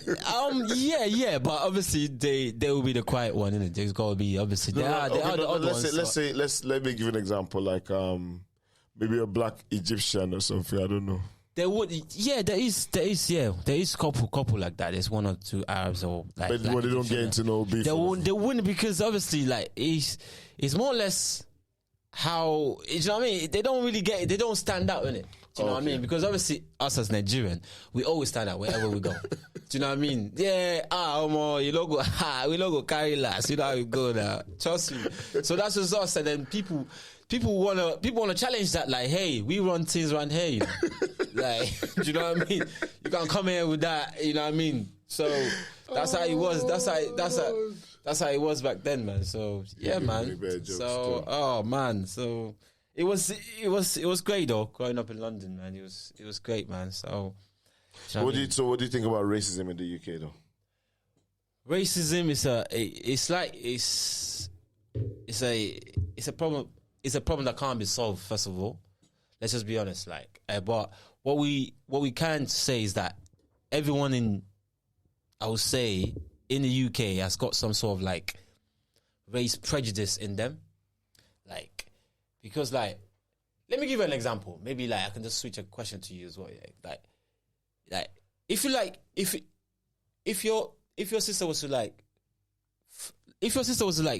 Yeah, but obviously they will be the quiet one, innit? There's got to be obviously the other ones. Let me give an example, like maybe a black Egyptian or something. I don't know. There is couple like that. There's one or two Arabs or like. But they don't get into no beef. They wouldn't because obviously like it's more or less. How, you know what I mean? They don't really they don't stand out in it. Do you know what I mean? Because obviously us as Nigerian, we always stand out wherever we go. Do you know what I mean? Yeah, you we go carry last. You know how we go now. Trust me. So that's just us. And then people wanna challenge that. Like, hey, we run things around here. You know? Like, do you know what I mean? You can't come here with that. You know what I mean? So that's how it was. That's how it was back then, man. So yeah, man. So man. So it was great though. Growing up in London, man. It was great, man. So what do you think about racism in the UK though? Racism is a problem. It's a problem that can't be solved. First of all, let's just be honest. Like, but what we can say is that everyone I would say, in the UK has got some sort of like race prejudice in them. Like, because like, let me give you an example. Maybe like I can just switch a question to you as well. Yeah? Like if your sister was to like,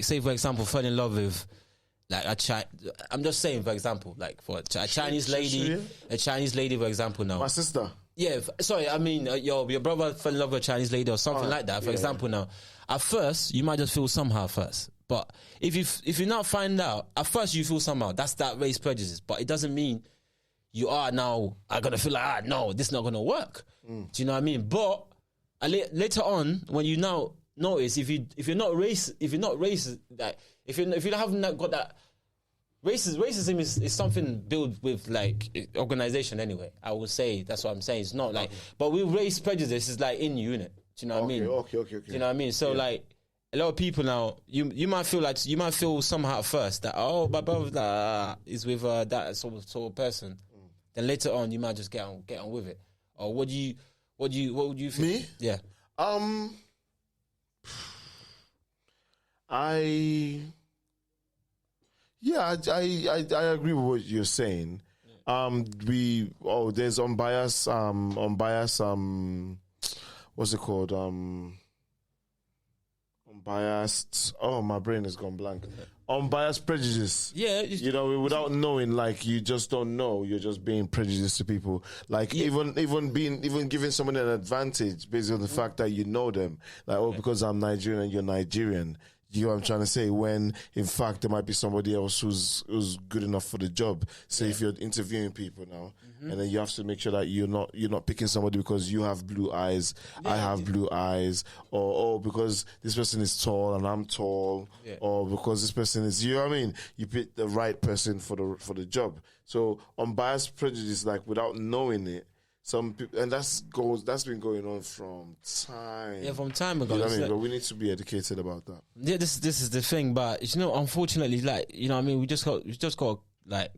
say for example, fall in love with like I'm just saying for example, like for a Chinese lady, for example now. My sister. Yeah, sorry, I mean, your brother fell in love with a Chinese lady or something like that, for example now. At first, you might just feel somehow first. But if you not find out, at first you feel somehow. That's that race prejudice. But it doesn't mean you are now gonna feel like, no, this is not gonna work. Do you know what I mean? But later on, when you now notice, if you're not racist, like if you haven't got that. Racism is something built with like organization anyway. I would say that's what I'm saying. It's not like, but with race prejudice, it's like in you, innit? Do you know what I mean? Okay. Do you know what I mean? So like a lot of people now, you might feel somehow at first that my brother is with that sort of person. Then later on, you might just get on with it. Or what would you think? Me? Yeah. I agree with what you're saying. There's unbiased what's it called? Unbiased. Oh, my brain has gone blank. Unbiased prejudice. Yeah. Without knowing, like you just don't know. You're just being prejudiced to people. Like even giving someone an advantage based on the fact that you know them. Like, because I'm Nigerian and you're Nigerian. You know what I'm trying to say? When in fact there might be somebody else who's good enough for the job. So if you're interviewing people now, and then you have to make sure that you're not picking somebody because you have blue eyes, I have blue eyes, or because this person is tall and I'm tall, or because this person is, you know what I mean? You pick the right person for the job. So unbiased prejudice, like without knowing it. Some people, and that's been going on from time. Yeah, from time ago. You know what I mean? But we need to be educated about that. Yeah, this is the thing. But unfortunately, like what I mean, we just got like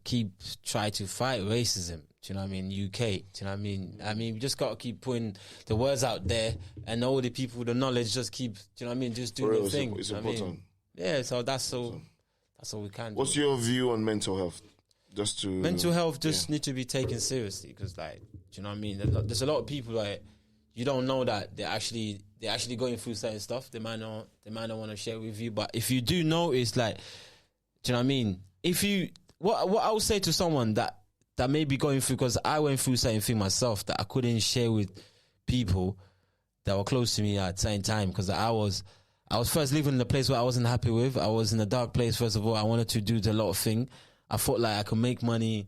try to fight racism. Do you know what I mean? UK. Do you know what I mean? I mean, we just got to keep putting the words out there, and all the people with the knowledge just keep. Do you know what I mean? Just do their thing. It's important. Yeah, so that's all we can. What's your view on mental health? Mental health need to be taken seriously because, like, do you know what I mean? There's a lot of people like you don't know that they're actually going through certain stuff. They might not want to share with you, but if you do notice, like, do you know what I mean? What I would say to someone that may be going through, because I went through certain thing myself that I couldn't share with people that were close to me at the same time, because I was first living in a place where I wasn't happy with. I was in a dark place. First of all, I wanted to do a lot of things. I thought like I could make money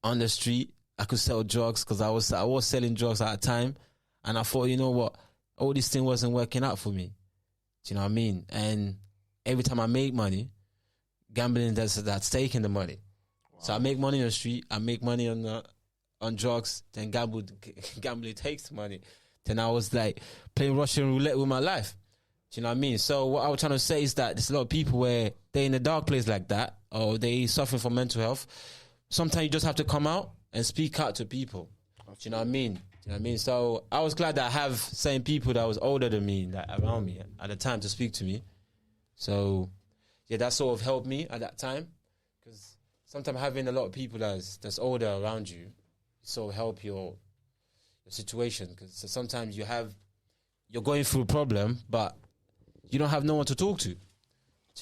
on the street. I could sell drugs because I was selling drugs at the time. And I thought, you know what? All this thing wasn't working out for me. Do you know what I mean? And every time I make money, gambling that's taking the money. Wow. So I make money on the street. I make money on drugs. Then gambling takes the money. Then I was like playing Russian roulette with my life. Do you know what I mean? So what I was trying to say is that there's a lot of people where they're in a dark place like that, or they suffering from mental health. Sometimes you just have to come out and speak out to people. Do you know what I mean? Do you know what I mean? So I was glad that I have certain people that was older than me, like around me at the time, to speak to me. So yeah, that sort of helped me at that time, because sometimes having a lot of people that's older around you sort of help your situation, because sometimes you're going through a problem, but you don't have no one to talk to.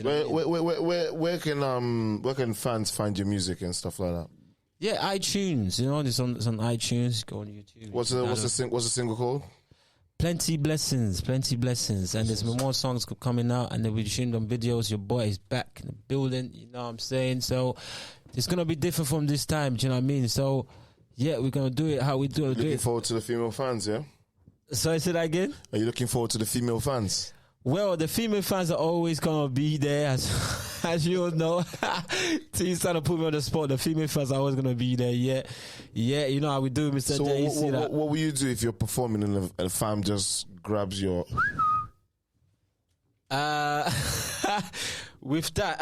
Where can fans find your music and stuff like that? Yeah, iTunes. It's on iTunes. Go on YouTube. What's the single called? Plenty Blessings, and there's more songs coming out, and then we're shooting on videos. Your boy is back in the building. You know what I'm saying? So it's gonna be different from this time. Do you know what I mean? So yeah, we're gonna do it how we do it. Looking forward to the female fans, yeah. Sorry, say that again. Are you looking forward to the female fans? Well, the female fans are always going to be there, as you all know. He's trying to put me on the spot. The female fans are always going to be there, yeah. You know how we do, Mr. So J. what will you do if you're performing and a fam just grabs your... With that,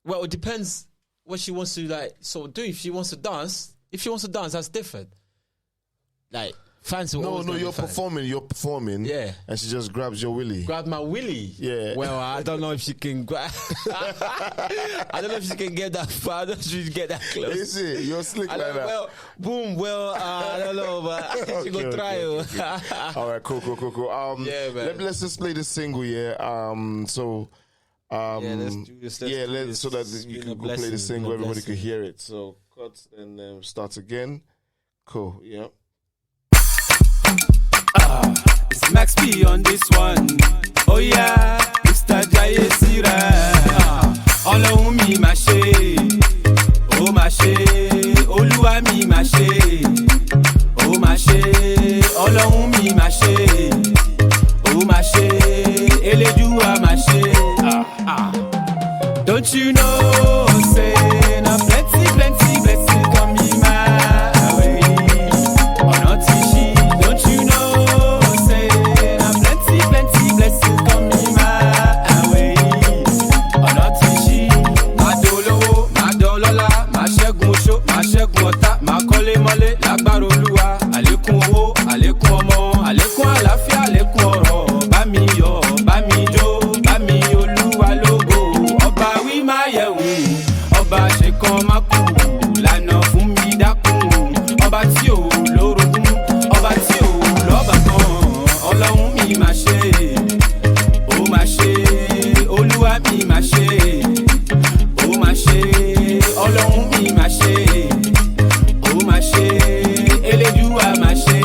well, it depends what she wants to, like, sort of do. If she wants to dance, that's different. Like... Fans no, you're performing, yeah, and she just grabs your willy. Grab my willy? Yeah. Well, I don't know if she can grab. I don't know if she can get that far. I don't know if she can get that close. Is it? You're slick like that. Well, boom. Well, I don't know, but she go try. Okay. All right, cool. Yeah, man. Let's just play the single, yeah. Let's do this. So that you can go play the single, everybody can hear it. So cut and start again. Cool. Yeah. It's Max P on this one. Oh yeah, Mr. Jaye Sira. Ọlọ́run mi máa ṣe, ó máa ṣe, Olúwa Don't you know, say, na plenty, plenty blessings coming my way. On not she, don't you know, say, na plenty, plenty blessings coming my way. On not she, ma dolo, ma dolola, ma ṣẹ́gun oṣó, ma ṣẹ́gun ọ̀tá, ma kọ́lé mọ́lé, lágbára Olúwa, àlékún owó, àlékún ọmọ, àlékún àlàáfíà, àlékún ọrọ̀, bá mi yọ̀, bá mi jó, bá mi Olúwa lógo. Ọba wí máa yẹ̀wò, ọba ṣe kan má kú, lànà fún mi dákun. Ọba tí ò lórogún, ọba tí ò lọ́ba kan, Ọlọ́run mi máa ṣe, ó máa ṣe, Olúwa mi máa ṣe, ó máa ṣe, Ọlọ́run mi máa ṣe, ó máa ṣe, Elédùà máa ṣe.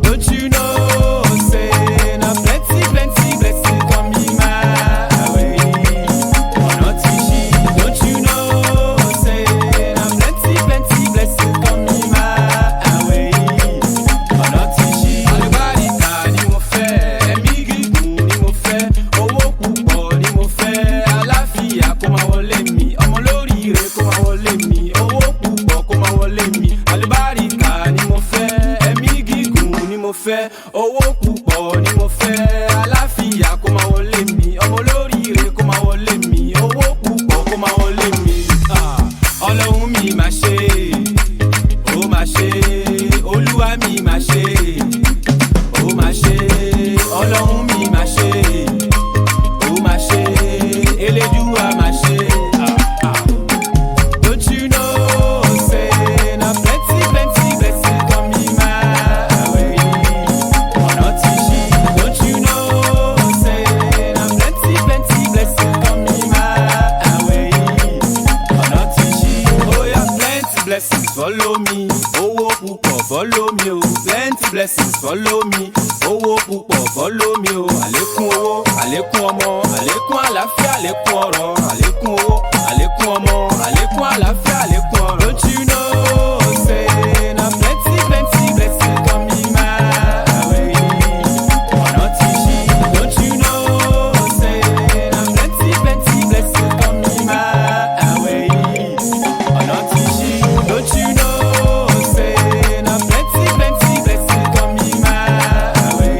Don't you know, say, na plenty, plenty blessings coming my way. On not she, don't you know, say, na plenty, plenty blessings coming my way. On not she, àlùbáríkà ni mo fẹ́, ẹ̀mí gígùn ni mo fẹ́, owó púpọ̀ ni mo fẹ́, àlàáfíà kó máa wọlé mi, ọmọ lóríire kó máa wọlé mi, owó púpọ̀ kó máa wọlé mi, àlùbáríkà ni mo fẹ́, ẹ̀mí gígùn ni mo fẹ́, owó púpọ̀ ni mo fẹ́, àlàáfíà kó máa wọlé mi, ọmọ lóríire kó máa wọlé mi, owó púpọ̀ kó máa wọlé mi. Ọlọ́run mi máa ṣe, ó máa ṣe, Olúwa mi máa ṣe, ó máa ṣe, Ọlọ́run mi máa ṣe, ó máa ṣe, Elédùà máa ṣe. Don't you know, say, na plenty, plenty blessings coming my way. On not she, don't you know, say, na plenty, plenty blessings coming my way. On not she, oh yeah, plenty blessings follow me, owó púpọ̀ follow me, oh, plenty blessings follow me, owó púpọ̀ follow me, oh, àlékún owó, àlékún ọmọ, àlékún àlàáfíà, àlékún ọrọ̀, àlékún owó, àlékún ọmọ, àlékún àlàáfíà, àlékún ọrọ̀. Don't you know, say, na plenty, plenty blessings coming my way. On not she, don't you know, say, na plenty, plenty blessings coming my way. On not she, don't you know, say, na plenty, plenty blessings coming my way.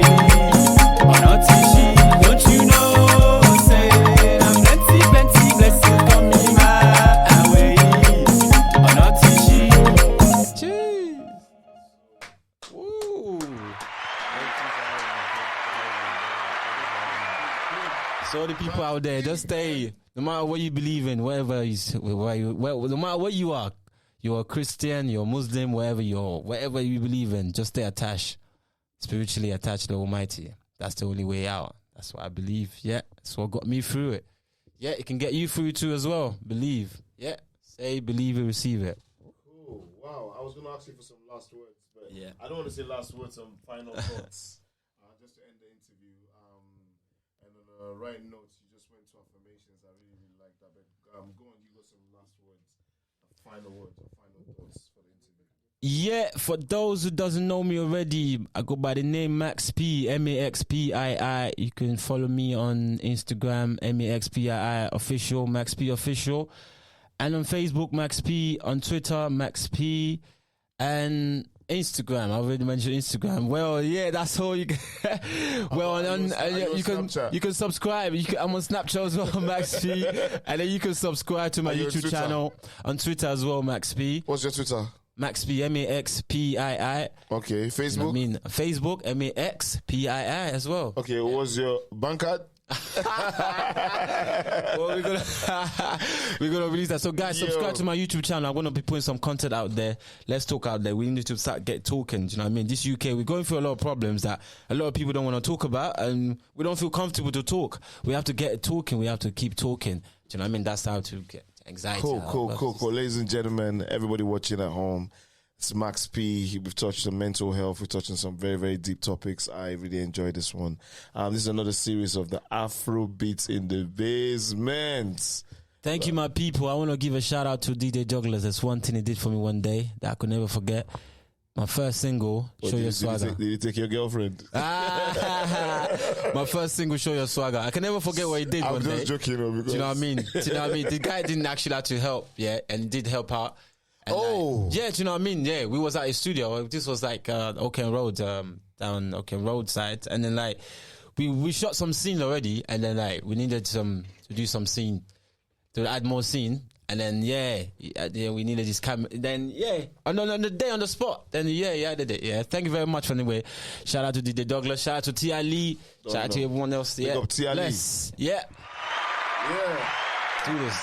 On not she, don't you know, say, na plenty, plenty blessings coming my way. On not she. Jeez. Woo. So the people out there, just stay. No matter what you believe in, wherever no matter what you are a Christian, you're a Muslim, wherever you believe in, just stay attached, spiritually attached to the Almighty. That's the only way out. That's what I believe. Yeah, that's what got me through it. Yeah, it can get you through too as well. Believe. Yeah, say, believe it, receive it. Cool. Wow. I was going to ask you for some last words, but Yeah. I don't want to say last words, some final thoughts. Just to end the interview. And on a right note, you just went to affirmations. I really, really like that. But go on, you got some last words, final thoughts for the interview. Yeah, for those who doesn't know me already, I go by the name Max P, MAXPII. You can follow me on Instagram, MAXPII official, Max P official, and on Facebook, Max P, on Twitter, Max P, and Instagram. I already mentioned Instagram. Well, yeah, that's all you can. Well, you can subscribe. I'm on Snapchat as well, Max P, and then you can subscribe to my YouTube channel on Twitter as well, Max P. What's your Twitter? Max P, MAXPII. Okay, Facebook. I mean, Facebook, MAXPII as well. Okay, what was your bank card? Well, we're gonna release that. So, guys, subscribe to my YouTube channel. I'm gonna be putting some content out there. Let's talk out there. We need to start get talking. Do you know what I mean? This UK, we're going through a lot of problems that a lot of people don't want to talk about, and we don't feel comfortable to talk. We have to get talking. We have to keep talking. Do you know what I mean? That's how to get anxiety. Cool. Ladies and gentlemen, everybody watching at home, it's Max P. We've touched on mental health. We've touched on some very, very deep topics. I really enjoyed this one. This is another series of the Afrobeats in the Basement. Thank you, my people. I want to give a shout out to DJ Jugglers. That's one thing he did for me one day that I could never forget. My first single, Show Your Swagger. Did you take your girlfriend? My first single, Show Your Swagger. I can never forget what he did I'm one just day. joking, because... Do you know what I mean? The guy didn't actually have to help, yeah, and he did help out. And yeah, do you know what I mean? Yeah, we was at his studio. This was like Oaken Road, down Oaken Road side, and then like we shot some scene already, and then like we needed to do some scene to add more scene. And then we needed this camera. Then on the day on the spot. Then I did it. Yeah, thank you very much. Anyway, shout out to DJ Douglas. Shout out to Tia Lee. Shout out to everyone else. Big up Tia Lee. Yeah. Yeah. Do this.